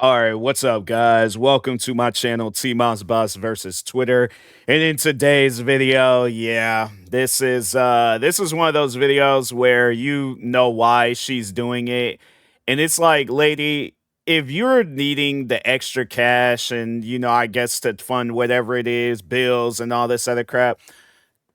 All right, what's up, guys? Welcome to my channel, TMossBoss versus Twitter. And in today's video, yeah, this is one of those videos where you know why she's doing it. And it's like, lady, if you're needing the extra cash and I guess to fund whatever it is, bills and all this other crap,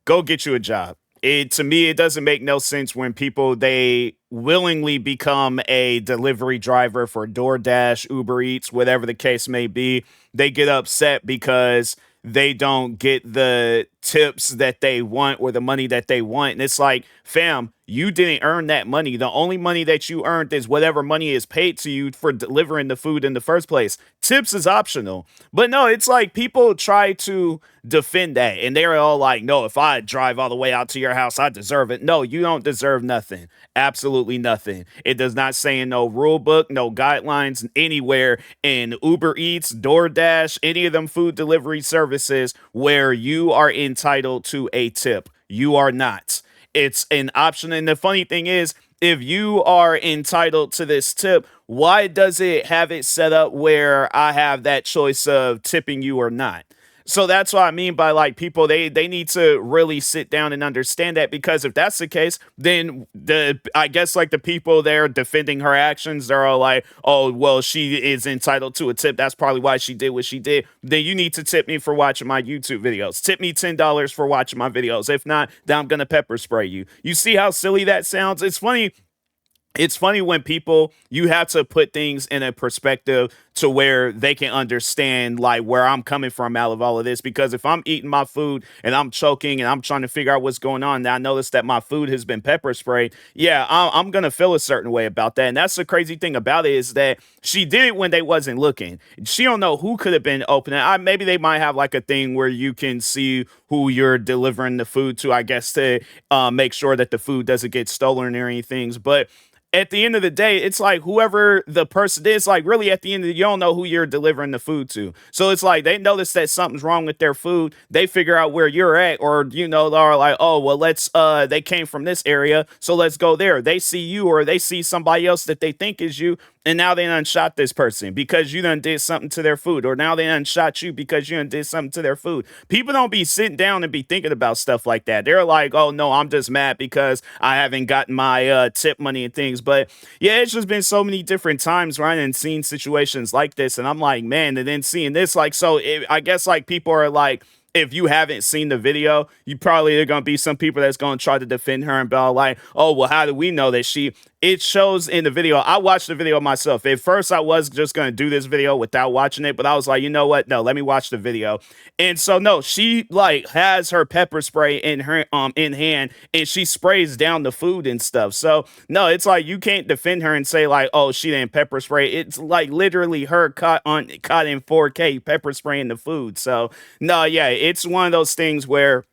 go get you a job. It to me, it doesn't make no sense when people they willingly become a delivery driver for DoorDash, Uber Eats, whatever the case may be. They get upset because they don't get the tips that they want or the money that they want. And it's like, fam, you didn't earn that money. The only money that you earned is whatever money is paid to you for delivering the food in the first place. Tips is optional. But no, it's like people try to defend that and they're all like, no, if I drive all the way out to your house, I deserve it. No, you don't deserve nothing. Absolutely nothing. It does not say in no rule book, no guidelines anywhere in Uber Eats, DoorDash, any of them food delivery services where you are entitled to a tip. You are not. It's an option. And the funny thing is, if you are entitled to this tip, why does it have it set up where I have that choice of tipping you or not? So that's what I mean by like people they need to really sit down and understand that, because if that's the case, then I guess like the people there defending her actions, they're all like, oh well, she is entitled to a tip. That's probably why she did what she did. Then you need to tip me for watching my YouTube videos. Tip me $10 for watching my videos. If not, then I'm gonna pepper spray you. You see how silly that sounds? It's funny when people you have to put things in a perspective to where they can understand like where I'm coming from out of all of this. Because if I'm eating my food and I'm choking and I'm trying to figure out what's going on, and I notice that my food has been pepper sprayed, yeah, I'm gonna feel a certain way about that. And that's the crazy thing about it, is that she did it when they wasn't looking. She don't know who could have been opening. Maybe they might have like a thing where you can see who you're delivering the food to, I guess, to make sure that the food doesn't get stolen or anything. But at the end of the day, it's like whoever the person is, like really at the end of the, you don't know who you're delivering the food to. So it's like they notice that something's wrong with their food. They figure out where you're at, or they're like, oh well, they came from this area, so let's go there. They see you or they see somebody else that they think is you, and now they done shot this person because you done did something to their food, or now they done shot you because you done did something to their food. People don't be sitting down and be thinking about stuff like that. They're like, oh no, I'm just mad because I haven't gotten my tip money and things. But yeah, it's just been so many different times where I've seen situations like this, and I'm like, man, and then seeing this, like, so I guess like people are like, if you haven't seen the video, you probably are gonna be some people that's gonna try to defend her and be all like, oh well, how do we know that she? It shows in the video. I watched the video myself. At first, I was just gonna do this video without watching it, but I was like, you know what? No, let me watch the video. And so no, she like has her pepper spray in her in hand, and she sprays down the food and stuff. So no, it's like you can't defend her and say like, oh, she didn't pepper spray. It's like literally her caught in 4K pepper spraying the food. So no, yeah, it's one of those things where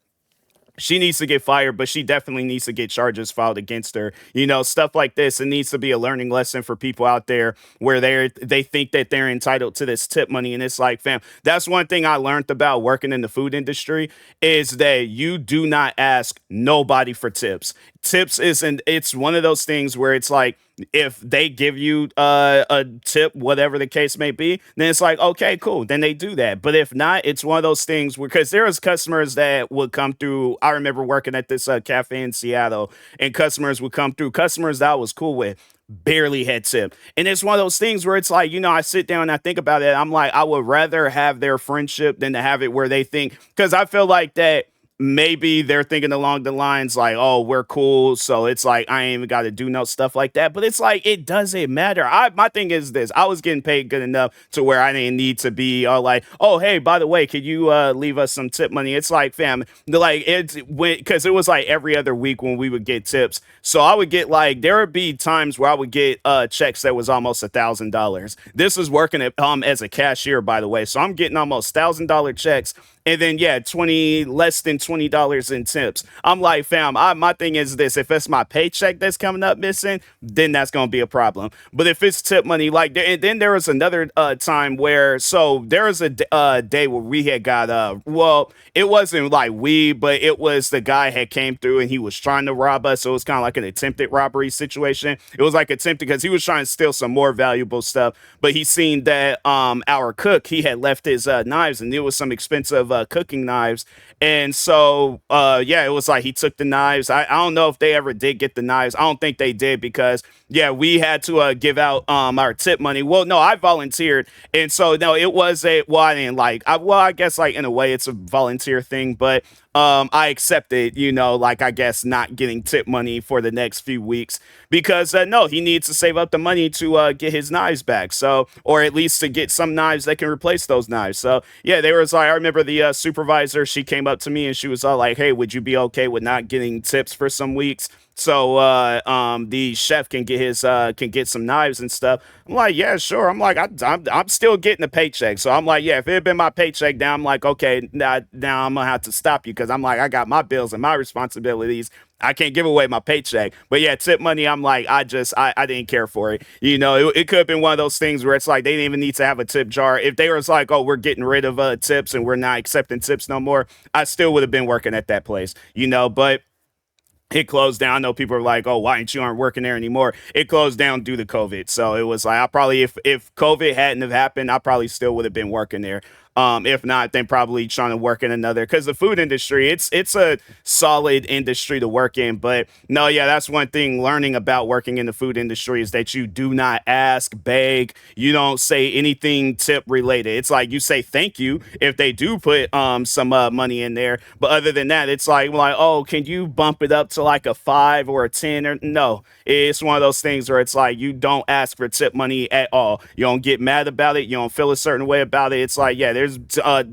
she needs to get fired, but she definitely needs to get charges filed against her. Stuff like this. It needs to be a learning lesson for people out there where they think that they're entitled to this tip money. And it's like, fam, that's one thing I learned about working in the food industry, is that you do not ask nobody for tips. Tips isn't, it's one of those things where it's like, if they give you a tip, whatever the case may be, then it's like, okay, cool. Then they do that. But if not, it's one of those things where, because there was customers that would come through. I remember working at this cafe in Seattle, and customers would come through. Customers that I was cool with barely had tip. And it's one of those things where it's like, I sit down and I think about it. I'm like, I would rather have their friendship than to have it where they think, because I feel like that maybe they're thinking along the lines like, oh, we're cool, so it's like I ain't even got to do no stuff like that. But it's like it doesn't matter. My thing is this: I was getting paid good enough to where I didn't need to be like, oh hey, by the way, could you leave us some tip money? It's like, fam, like it's when, because it was like every other week when we would get tips, so I would get like, there would be times where I would get checks that was almost $1,000. This was working at as a cashier, by the way, so I'm getting almost $1,000 checks and then yeah, 20 less than $20 in tips. I'm like, fam, my thing is this: if it's my paycheck that's coming up missing, then that's gonna be a problem. But if it's tip money, like, and then there was another time where, so there was a day where we had got well, it wasn't like we, but it was the guy had came through and he was trying to rob us. So it was kind of like an attempted robbery situation. It was like attempted because he was trying to steal some more valuable stuff, but he seen that our cook, he had left his knives, and it was some expensive cooking knives. And so yeah, it was like he took the knives. I don't know if they ever did get the knives. I don't think they did because yeah, we had to give out our tip money. Well, no, I volunteered, and so no, it was a, well, I didn't like, well, I guess like in a way it's a volunteer thing, but I accepted, like, I guess not getting tip money for the next few weeks because no, he needs to save up the money to get his knives back. So, or at least to get some knives that can replace those knives. So yeah, they was like, I remember the supervisor, she came up to me and she was all like, "Hey, would you be okay with not getting tips for some weeks?" So the chef can get some knives and stuff. I'm like, yeah, sure. I'm like, I'm still getting a paycheck. So I'm like, yeah, if it had been my paycheck, now I'm like, okay, now I'm gonna have to stop you because I'm like, I got my bills and my responsibilities. I can't give away my paycheck. But yeah, tip money, I'm like, I didn't care for it. It could have been one of those things where it's like they didn't even need to have a tip jar. If they was like, oh, we're getting rid of tips and we're not accepting tips no more, I still would have been working at that place. But it closed down. I know people are like, "Oh, why aren't working there anymore?" It closed down due to COVID. So it was like I probably, if COVID hadn't have happened, I probably still would have been working there. If not, then probably trying to work in another, because the food industry, it's a solid industry to work in. But no, yeah, that's one thing learning about working in the food industry is that you do not ask, beg, you don't say anything tip related. It's like you say thank you if they do put some money in there, but other than that, it's like, oh, can you bump it up to like a 5 or a 10? Or no, it's one of those things where it's like you don't ask for tip money at all. You don't get mad about it. You don't feel a certain way about it. It's like, yeah, there's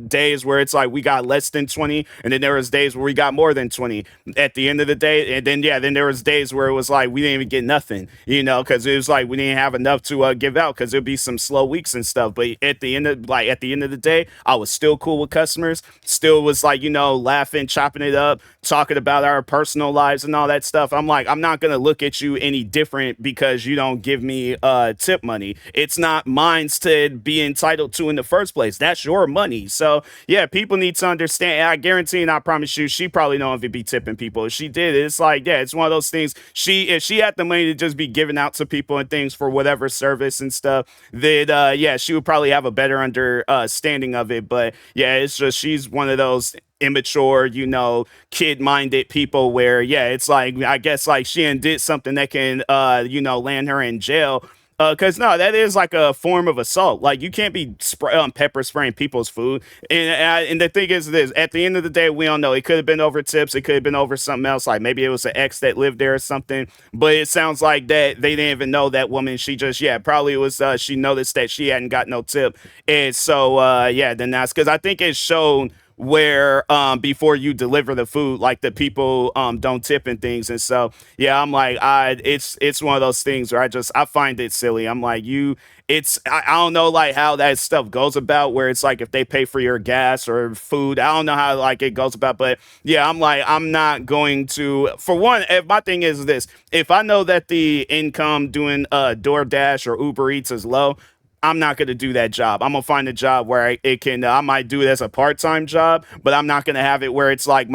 days where it's like we got less than 20, and then there was days where we got more than 20 at the end of the day. And then yeah, then there was days where it was like we didn't even get nothing, because it was like we didn't have enough to give out because there'd be some slow weeks and stuff. But at the end of the day, I was still cool with customers, still was like, laughing, chopping it up, talking about our personal lives and all that stuff. I'm like, I'm not gonna look at you any different because you don't give me tip money. It's not mine to be entitled to in the first place. That's your money. So yeah, people need to understand. And I guarantee and I promise you, she probably don't even be tipping people. If she did, it's like, yeah, it's one of those things. If she had the money to just be giving out to people and things for whatever service and stuff, then yeah, she would probably have a better understanding of it. But yeah, it's just she's one of those immature, kid-minded people where yeah, it's like I guess like she did something that can land her in jail. Cause no, that is like a form of assault. Like you can't be pepper spraying people's food. And the thing is this: at the end of the day, we don't know. It could have been over tips. It could have been over something else. Like maybe it was an ex that lived there or something. But it sounds like that they didn't even know that woman. She just probably it was she noticed that she hadn't got no tip, and so yeah, then that's because I think it's shown where before you deliver the food, like the people don't tip and things. And so yeah, I'm like, it's one of those things where I find it silly. I'm like, I don't know like how that stuff goes about where it's like if they pay for your gas or food, I don't know how like it goes about. But yeah, I'm like, I'm not going to, for one, if my thing is this: if I know that the income doing DoorDash or Uber Eats is low, I'm not going to do that job. I'm going to find a job where I might do it as a part-time job, but I'm not going to have it where it's like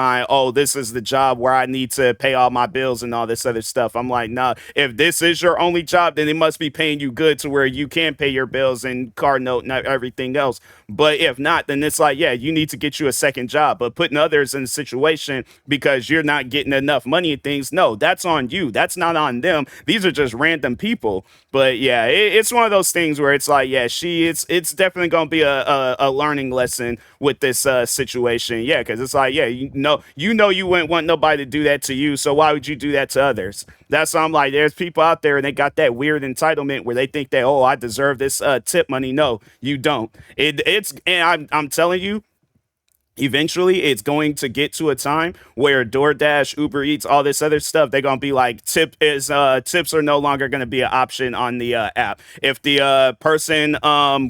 this is the job where I need to pay all my bills and all this other stuff. I'm like, nah, if this is your only job, then it must be paying you good to where you can pay your bills and car note and everything else. But if not, then it's like, yeah, you need to get you a second job. But putting others in a situation because you're not getting enough money and things, no, that's on you. That's not on them. These are just random people. But yeah, it's one of those things where it's like, yeah, it's definitely gonna be a learning lesson with this situation. Yeah, because it's like, yeah, you wouldn't want nobody to do that to you, so why would you do that to others? That's why I'm like, there's people out there and they got that weird entitlement where they think that, oh, I deserve this tip money. No, you don't. And I'm telling you, eventually it's going to get to a time where DoorDash, Uber Eats, all this other stuff, they're gonna be like tips are no longer gonna be an option on the app. If the person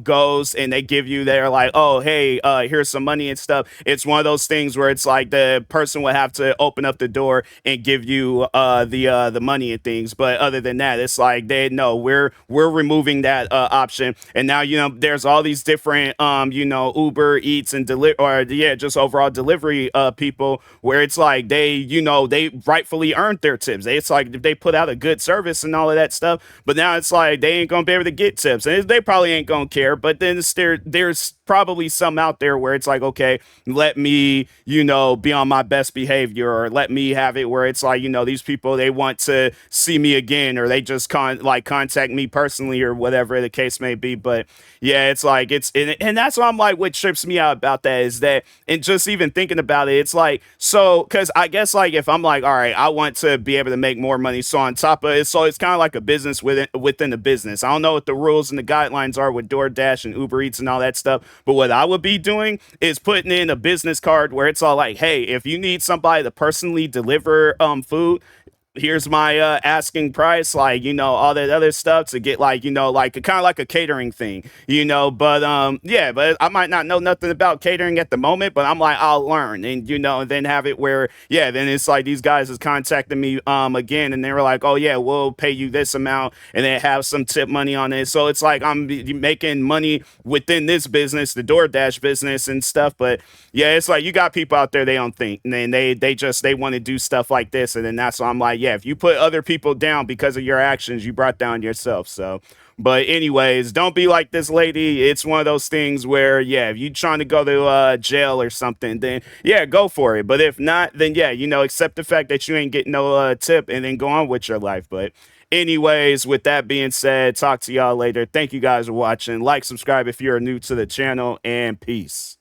goes and they give you they're like, oh hey, here's some money and stuff, it's one of those things where it's like the person would have to open up the door and give you the money and things. But other than that, it's like they know we're removing that option. And now there's all these different Uber Eats and deliver, or yeah, just overall delivery people, where it's like they rightfully earned their tips. It's like if they put out a good service and all of that stuff, but now it's like they ain't gonna be able to get tips, and they probably ain't gonna care. But then there's probably some out there where it's like, okay, let me be on my best behavior, or let me have it where it's like these people, they want to see me again, or they just contact me personally, or whatever the case may be. But yeah, it's like and that's why I'm like, what trips me out about that is that, and just even thinking about it, it's like, so because I guess like if I'm like, all right, I want to be able to make more money, so on top of it, so it's kind of like a business within a business. I don't know what the rules and the guidelines are with DoorDash and Uber Eats and all that stuff, but what I would be doing is putting in a business card where it's all like, hey, if you need somebody to personally deliver food, here's my asking price, like all that other stuff, to get like like kind of like a catering thing, but yeah, but I might not know nothing about catering at the moment, but I'm like, I'll learn, and and then have it where, yeah, then it's like these guys is contacting me again, and they were like, oh yeah, we'll pay you this amount, and then have some tip money on it. So it's like I'm making money within this business, the DoorDash business and stuff. But yeah, it's like you got people out there, they don't think, and then they want to do stuff like this, and then that's why I'm like, yeah, if you put other people down because of your actions, you brought down yourself. So, but anyways, don't be like this lady. It's one of those things where, yeah, if you're trying to go to jail or something, then yeah, go for it. But if not, then yeah, accept the fact that you ain't getting no tip, and then go on with your life. But anyways, with that being said, talk to y'all later. Thank you guys for watching. Like, subscribe if you're new to the channel, and peace.